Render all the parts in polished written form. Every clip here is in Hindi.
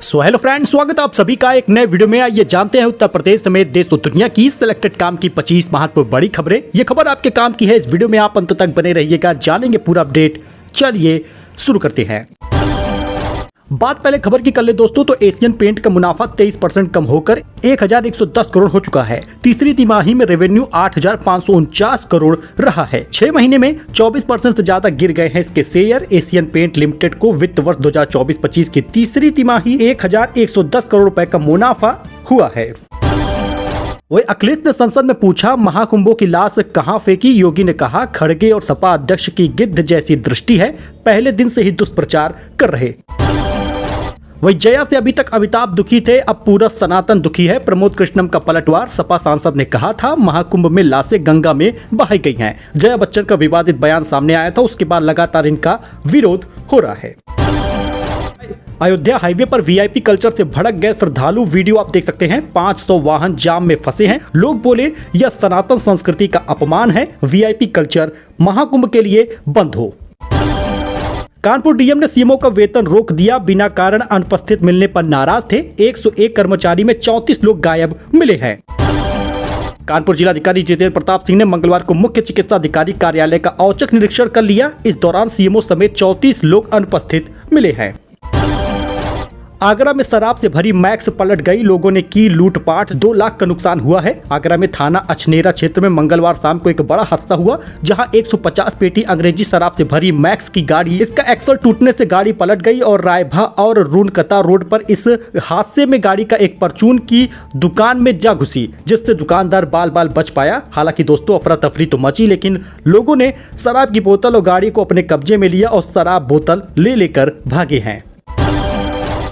हेलो फ्रेंड्स, स्वागत है आप सभी का एक नए वीडियो में। आइए जानते हैं उत्तर प्रदेश समेत देश और दुनिया की सिलेक्टेड काम की 25 महत्वपूर्ण बड़ी खबरें। ये खबर आपके काम की है, इस वीडियो में आप अंत तक बने रहिएगा, जानेंगे पूरा अपडेट। चलिए शुरू करते हैं। बात पहले खबर की कर ले दोस्तों, तो एशियन पेंट का मुनाफा 23% कम होकर 1110 करोड़ हो चुका है। तीसरी तिमाही में रेवेन्यू 8549 करोड़ रहा है। 6 महीने में 24% से ज्यादा गिर गए हैं इसके शेयर। एशियन पेंट लिमिटेड को वित्त वर्ष 2024-25 की तीसरी तिमाही 1110 करोड़ रुपए का मुनाफा हुआ है। वही अखिलेश ने संसद में पूछा, महाकुंभों की लाश कहां फेंकी। योगी ने कहा, खड़गे और सपा अध्यक्ष की गिद्ध जैसी दृष्टि है, पहले दिन से ही दुष्प्रचार कर रहे। वही जया से अभी तक अमिताभ दुखी थे, अब पूरा सनातन दुखी है। प्रमोद कृष्णम का पलटवार, सपा सांसद ने कहा था महाकुंभ में लाशें गंगा में बहाई गई हैं। जया बच्चन का विवादित बयान सामने आया था, उसके बाद लगातार इनका विरोध हो रहा है। अयोध्या हाईवे पर वीआईपी कल्चर से भड़क गए श्रद्धालु, वीडियो आप देख सकते हैं। 500 वाहन जाम में फंसे हैं। लोग बोले यह सनातन संस्कृति का अपमान है, वीआईपी कल्चर महाकुंभ के लिए बंद हो। कानपुर डीएम ने सीएमओ का वेतन रोक दिया, बिना कारण अनुपस्थित मिलने पर नाराज थे। 101 कर्मचारी में 34 लोग गायब मिले हैं। कानपुर जिलाधिकारी जितेंद्र प्रताप सिंह ने मंगलवार को मुख्य चिकित्सा अधिकारी कार्यालय का औचक निरीक्षण कर लिया। इस दौरान सीएमओ समेत 34 लोग अनुपस्थित मिले हैं। आगरा में शराब से भरी मैक्स पलट गई, लोगों ने की लूटपाट, 2 लाख का नुकसान हुआ है। आगरा में थाना अछनेरा क्षेत्र में मंगलवार शाम को एक बड़ा हादसा हुआ, जहां 150 पेटी अंग्रेजी शराब से भरी मैक्स की गाड़ी, इसका एक्सल टूटने से गाड़ी पलट गई और रायभा और रूनकता रोड पर इस हादसे में गाड़ी का एक परचून की दुकान में जा घुसी, जिससे दुकानदार बाल बाल बच पाया। हालांकि दोस्तों अफरा तफरी तो मची, लेकिन लोगों ने शराब की बोतल और गाड़ी को अपने कब्जे में लिया और शराब बोतल ले लेकर भागे हैं।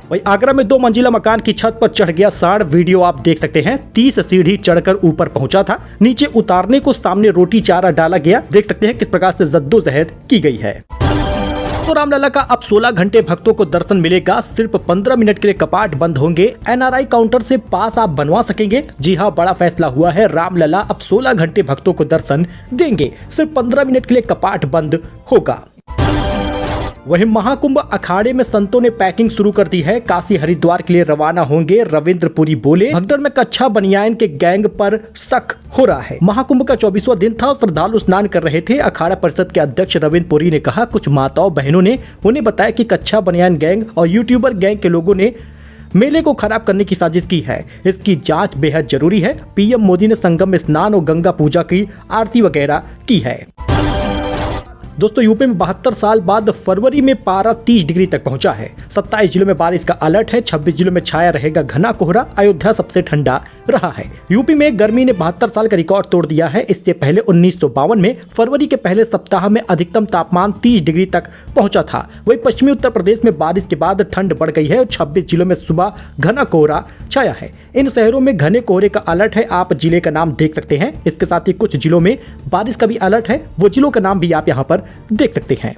वही आगरा में 2 मंजिला मकान की छत पर चढ़ गया सांड, वीडियो आप देख सकते हैं। 30 सीढ़ी चढ़कर ऊपर पहुंचा था, नीचे उतारने को सामने रोटी चारा डाला गया। देख सकते हैं किस प्रकार से जद्दोजहद की गई है। तो रामलला का अब 16 घंटे भक्तों को दर्शन मिलेगा, सिर्फ 15 मिनट के लिए कपाट बंद होंगे। एनआरआई काउंटर से पास आप बनवा सकेंगे। जी हाँ, बड़ा फैसला हुआ है, रामलला अब 16 घंटे भक्तों को दर्शन देंगे, सिर्फ 15 मिनट के लिए कपाट बंद होगा। वहीं महाकुंभ अखाड़े में संतों ने पैकिंग शुरू कर दी है, काशी हरिद्वार के लिए रवाना होंगे। रविंद्र पुरी बोले, भगदड़ में कच्छा बनियान के गैंग पर शक हो रहा है। महाकुंभ का 24वां दिन था, श्रद्धालु स्नान कर रहे थे। अखाड़ा परिषद के अध्यक्ष रविंद्र पुरी ने कहा, कुछ माताओं बहनों ने उन्हें बताया कि कच्छा बनियान गैंग और यूट्यूबर गैंग के लोगों ने मेले को खराब करने की साजिश की है, इसकी जांच बेहद जरूरी है। पीएम मोदी ने संगम में स्नान और गंगा पूजा की आरती वगैरह की है। दोस्तों यूपी में 72 साल बाद फरवरी में पारा 30 डिग्री तक पहुंचा है। 27 जिलों में बारिश का अलर्ट है। 26 जिलों में छाया रहेगा घना कोहरा। अयोध्या सबसे ठंडा रहा है। यूपी में गर्मी ने 72 साल का रिकॉर्ड तोड़ दिया है। इससे पहले 1952 में फरवरी के पहले सप्ताह में अधिकतम तापमान 30 डिग्री तक पहुंचा था। वहीं पश्चिमी उत्तर प्रदेश में बारिश के बाद ठंड बढ़ गई है और 26 जिलों में सुबह घना कोहरा छाया है। इन शहरों में घने कोहरे का अलर्ट है, आप जिले का नाम देख सकते हैं। इसके साथ ही कुछ जिलों में बारिश का भी अलर्ट है, वो जिलों का नाम भी आप यहाँ पर देख सकते हैं।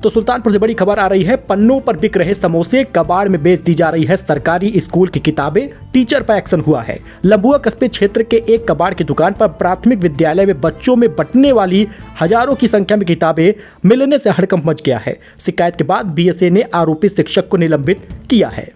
तो सुल्तानपुर से बड़ी खबर आ रही है, पन्नों पर बिक रहे समोसे, कबाड़ में बेच दी जा रही है सरकारी स्कूल की किताबें। टीचर पर एक्शन हुआ है। लंबुआ कस्बे क्षेत्र के एक कबाड़ की दुकान पर प्राथमिक विद्यालय में बच्चों में बंटने वाली हजारों की संख्या में किताबें मिलने से हड़कंप मच गया है। शिकायत के बाद बीएसए ने आरोपी शिक्षक को निलंबित किया है।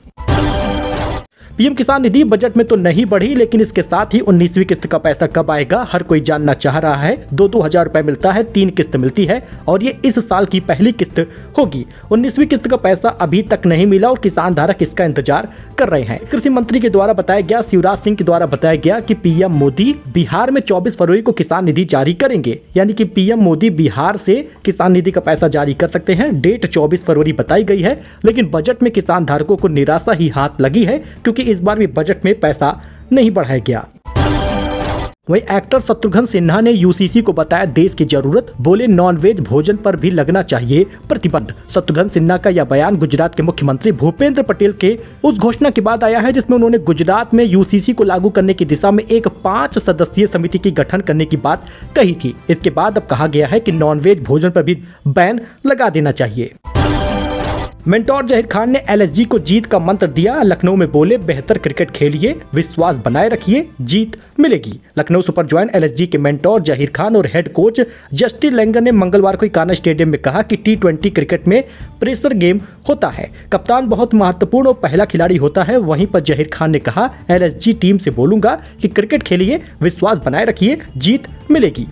पीएम किसान निधि बजट में तो नहीं बढ़ी, लेकिन इसके साथ ही 19वीं किस्त का पैसा कब आएगा हर कोई जानना चाह रहा है। 2-2 हजार रुपए मिलता है, 3 किस्त मिलती है और ये इस साल की पहली किस्त होगी। 19वीं किस्त का पैसा अभी तक नहीं मिला और किसान धारक इसका इंतजार कर रहे हैं। कृषि मंत्री के द्वारा बताया गया, शिवराज सिंह के द्वारा बताया गया कि पीएम मोदी बिहार में 24 फरवरी को किसान निधि जारी करेंगे, यानी कि पीएम मोदी बिहार से किसान निधि का पैसा जारी कर सकते हैं। डेट 24 फरवरी बताई गई है, लेकिन बजट में किसान धारकों को निराशा ही हाथ लगी है, क्योंकि इस बार भी बजट में पैसा नहीं बढ़ाया गया। वहीं एक्टर शत्रुघ्न सिन्हा ने यूसीसी को बताया देश की जरूरत, बोले नॉनवेज भोजन पर भी लगना चाहिए प्रतिबंध। शत्रुघ्न सिन्हा का यह बयान गुजरात के मुख्यमंत्री भूपेंद्र पटेल के उस घोषणा के बाद आया है, जिसमें उन्होंने गुजरात में यूसीसी को लागू करने की दिशा में एक 5 सदस्यीय समिति की गठन करने की बात कही थी। इसके बाद अब कहा गया है कि नॉनवेज भोजन पर भी बैन लगा देना चाहिए। मेंटोर जहीर खान ने एलएसजी को जीत का मंत्र दिया। लखनऊ में बोले, बेहतर क्रिकेट खेलिए, विश्वास बनाए रखिए, जीत मिलेगी। लखनऊ सुपर जॉयंट एलएसजी के मेंटोर जहीर खान और हेड कोच जस्टिन लैंगर ने मंगलवार को इकाना स्टेडियम में कहा कि T20 क्रिकेट में प्रेशर गेम होता है, कप्तान बहुत महत्वपूर्ण और पहला खिलाड़ी होता है। वहीं पर जहीर खान ने कहा, एलएसजी टीम से बोलूंगा कि क्रिकेट खेलिए, विश्वास बनाए रखिए, जीत मिलेगी।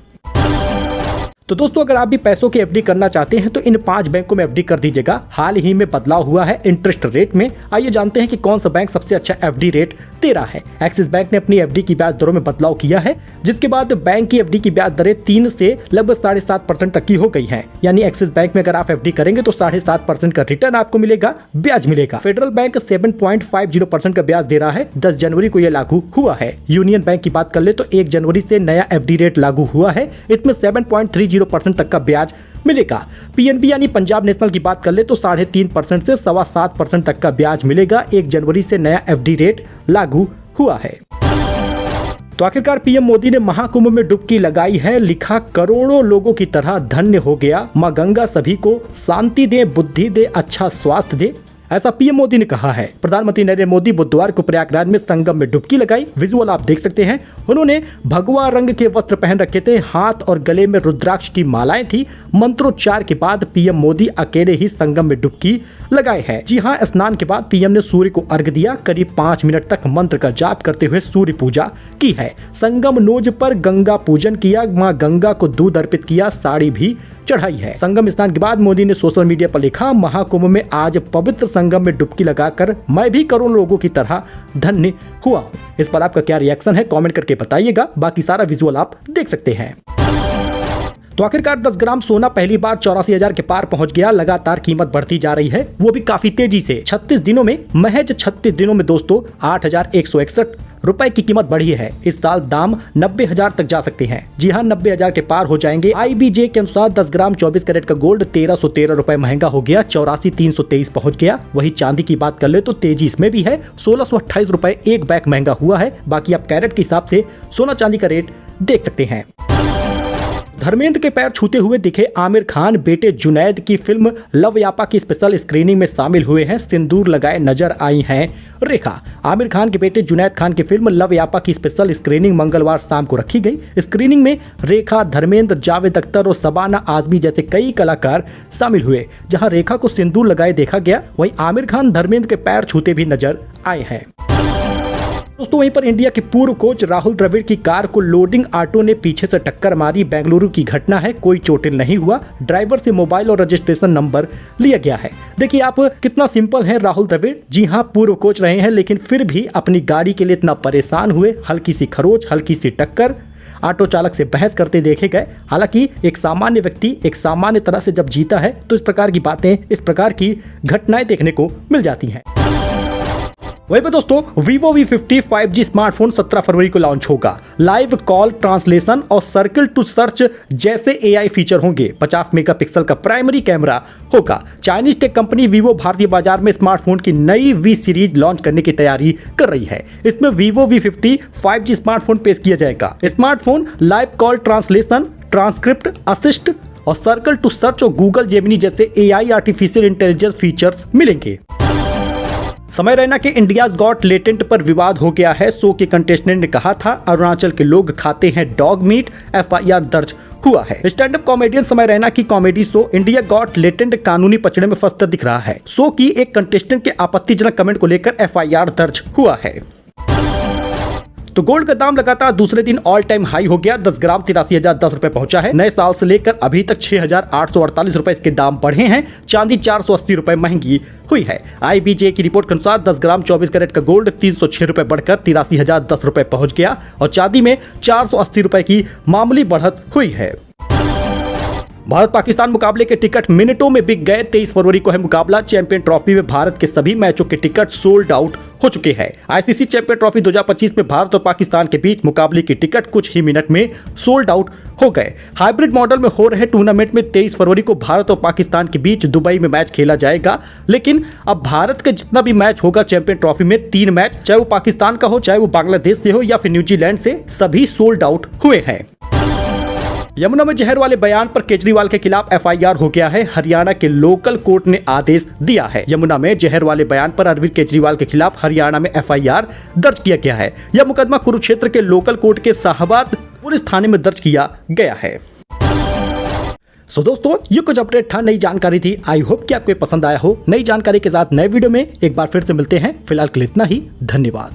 तो दोस्तों, अगर आप भी पैसों की एफडी करना चाहते हैं तो इन 5 बैंकों में एफडी कर दीजिएगा। हाल ही में बदलाव हुआ है इंटरेस्ट रेट में। आइए जानते हैं कि कौन सा बैंक सबसे अच्छा एफडी रेट दे रहा है। एक्सिस बैंक ने अपनी एफडी की ब्याज दरों में बदलाव किया है, जिसके बाद बैंक की एफडी की ब्याज दरें 3 से लगभग 7.5% तक की हो गई हैं। यानी एक्सिस बैंक में अगर आप एफडी करेंगे तो 7.5% का रिटर्न आपको मिलेगा, ब्याज मिलेगा। फेडरल बैंक 7.50% का ब्याज दे रहा है। 10 जनवरी को यह लागू हुआ है। यूनियन बैंक की बात कर ले तो 1 जनवरी से नया एफडी रेट लागू हुआ है। इसमें 7.30% तक का ब्याज मिलेगा। पीएनबी यानी पंजाब नेशनल की बात कर ले तो 3.5% से 7.25% तक का ब्याज मिलेगा। 1 जनवरी से नया एफडी रेट लागू हुआ है। तो आखिरकार पीएम मोदी ने महाकुंभ में डुबकी लगाई है। लिखा, करोड़ों लोगों की तरह धन्य हो गया, मां गंगा सभी को शांति दे, बुद्धि दे, अच्छा स्वास्थ्य दे, ऐसा पीएम मोदी ने कहा है। प्रधानमंत्री नरेंद्र मोदी बुधवार को प्रयागराज में संगम में डुबकी लगाई। विजुअल आप देख सकते हैं। उन्होंने भगवा रंग के वस्त्र पहन रखे थे, हाथ और गले में रुद्राक्ष की मालाएं थी। मंत्रोच्चार के बाद पीएम मोदी अकेले ही संगम में डुबकी लगाए हैं। जी हां, स्नान के बाद पीएम ने सूर्य को अर्घ्य दिया। करीब 5 मिनट तक मंत्र का जाप करते हुए सूर्य पूजा की है। संगम नोज पर गंगा पूजन किया, मां गंगा को दूध अर्पित किया, साड़ी भी चढ़ाई है। संगम स्नान के बाद मोदी ने सोशल मीडिया पर लिखा, महाकुंभ में आज पवित्र संगम में डुबकी लगाकर मैं भी करोड़ों लोगों की तरह धन्य हुआ हूं। इस पर आपका क्या रिएक्शन है, कमेंट करके बताइएगा। बाकी सारा विजुअल आप देख सकते हैं। तो आखिरकार 10 ग्राम सोना पहली बार 84,000 के पार पहुंच गया। लगातार कीमत बढ़ती जा रही है, वो भी काफी तेजी से। 36 दिनों में, महज 36 दिनों में दोस्तों 8,161 रुपए की कीमत बढ़ी है। इस साल दाम 90,000 तक जा सकते हैं। जी हां, 90,000 के पार हो जाएंगे। IBJ के अनुसार 10 ग्राम 24 कैरेट का गोल्ड 1,313 रुपए महंगा हो गया, 84,323 पहुंच गया। वही चांदी की बात कर ले तो तेजी इसमें भी है, 1,628 रुपए एक बैग महंगा हुआ है। बाकी आप कैरेट के हिसाब से सोना चांदी का रेट देख सकते हैं। धर्मेंद्र के पैर छूते हुए दिखे आमिर खान। बेटे जुनैद की फिल्म लव यापा की स्पेशल स्क्रीनिंग में शामिल हुए हैं। सिंदूर लगाए नजर आई हैं रेखा। आमिर खान के बेटे जुनैद खान की फिल्म लव यापा की स्पेशल स्क्रीनिंग मंगलवार शाम को रखी गई। स्क्रीनिंग में रेखा, धर्मेंद्र, जावेद अख्तर और शबाना आजमी जैसे कई कलाकार शामिल हुए। जहां रेखा को सिंदूर लगाए देखा गया, वहीं आमिर खान धर्मेंद्र के पैर छूते भी नजर आए हैं। दोस्तों, वहीं पर इंडिया के पूर्व कोच राहुल द्रविड़ की कार को लोडिंग ऑटो ने पीछे से टक्कर मारी। बेंगलुरु की घटना है, कोई चोटिल नहीं हुआ। ड्राइवर से मोबाइल और रजिस्ट्रेशन नंबर लिया गया है। देखिए आप, कितना सिंपल है राहुल द्रविड़। जी हां, पूर्व कोच रहे हैं, लेकिन फिर भी अपनी गाड़ी के लिए इतना परेशान हुए। हल्की सी खरोच, हल्की सी टक्कर, ऑटो चालक से बहस करते देखे गए। हालांकि एक सामान्य व्यक्ति एक सामान्य तरह से जब जीता है तो इस प्रकार की बातें, इस प्रकार की घटनाएं देखने को मिल जाती हैं। वहीं पर दोस्तों, Vivo V50 5G स्मार्टफोन 17 फरवरी को लॉन्च होगा। लाइव कॉल ट्रांसलेशन और सर्कल टू सर्च जैसे AI फीचर होंगे। 50 मेगापिक्सल का प्राइमरी कैमरा होगा। चाइनीज टेक कंपनी Vivo भारतीय बाजार में स्मार्टफोन की नई V सीरीज लॉन्च करने की तैयारी कर रही है। इसमें Vivo V50 5G स्मार्टफोन पेश किया जाएगा। Smartphone live call translation, transcript assist और सर्कल टू सर्च और गूगल जेमिनी जैसे AI आर्टिफिशियल इंटेलिजेंस फीचर्स मिलेंगे। समय रैना के इंडियाज गॉट लेटेंट पर विवाद हो गया है। शो के कंटेस्टेंट ने कहा था, अरुणाचल के लोग खाते हैं डॉग मीट। FIR दर्ज हुआ है। स्टैंड अप कॉमेडियन समय रैना की comedy show India got latent कानूनी पचड़े में फंसता दिख रहा है। शो की एक कंटेस्टेंट के आपत्तिजनक कमेंट को लेकर FIR दर्ज हुआ है। तो गोल्ड का दाम लगातार दूसरे दिन ऑल टाइम हाई हो गया। 10 ग्राम 83,010 रुपए पहुंचा है। नए साल से लेकर अभी तक 6,848 रुपए इसके दाम बढ़े हैं। चांदी 480 रुपए महंगी हुई है। IBJ की रिपोर्ट के अनुसार 10 ग्राम 24 कैरेट का गोल्ड 306 रुपए बढ़कर 83,010 रुपए पहुंच गया और चांदी में 480 रुपए की मामूली बढ़त हुई है। भारत पाकिस्तान मुकाबले के टिकट मिनटों में बिक गए। 23 फरवरी को है मुकाबला। चैंपियन ट्रॉफी में भारत के सभी मैचों के टिकट सोल्ड आउट हो चुके हैं। ICC चैंपियन ट्रॉफी 2025 में भारत और पाकिस्तान के बीच मुकाबले के टिकट कुछ ही मिनट में सोल्ड आउट हो गए। हाइब्रिड मॉडल में हो रहे टूर्नामेंट में 23 फरवरी को भारत और पाकिस्तान के बीच दुबई में मैच खेला जाएगा। लेकिन अब भारत का जितना भी मैच होगा चैंपियन ट्रॉफी में 3 मैच, चाहे वो पाकिस्तान का हो, चाहे वो बांग्लादेश से हो या फिर न्यूजीलैंड से, सभी सोल्ड आउट हुए हैं। यमुना में जहर वाले बयान पर केजरीवाल के खिलाफ एफआईआर हो गया है। हरियाणा के लोकल कोर्ट ने आदेश दिया है। यमुना में जहर वाले बयान पर अरविंद केजरीवाल के खिलाफ हरियाणा में एफआईआर दर्ज किया गया है। यह मुकदमा कुरुक्षेत्र के लोकल कोर्ट के शाहबाद पुलिस थाने में दर्ज किया गया है। सो दोस्तों, ये कुछ अपडेट था, नई जानकारी थी। आई होप कि आपको पसंद आया हो। नई जानकारी के साथ नए वीडियो में एक बार फिर से मिलते हैं। फिलहाल के लिए इतना ही। धन्यवाद।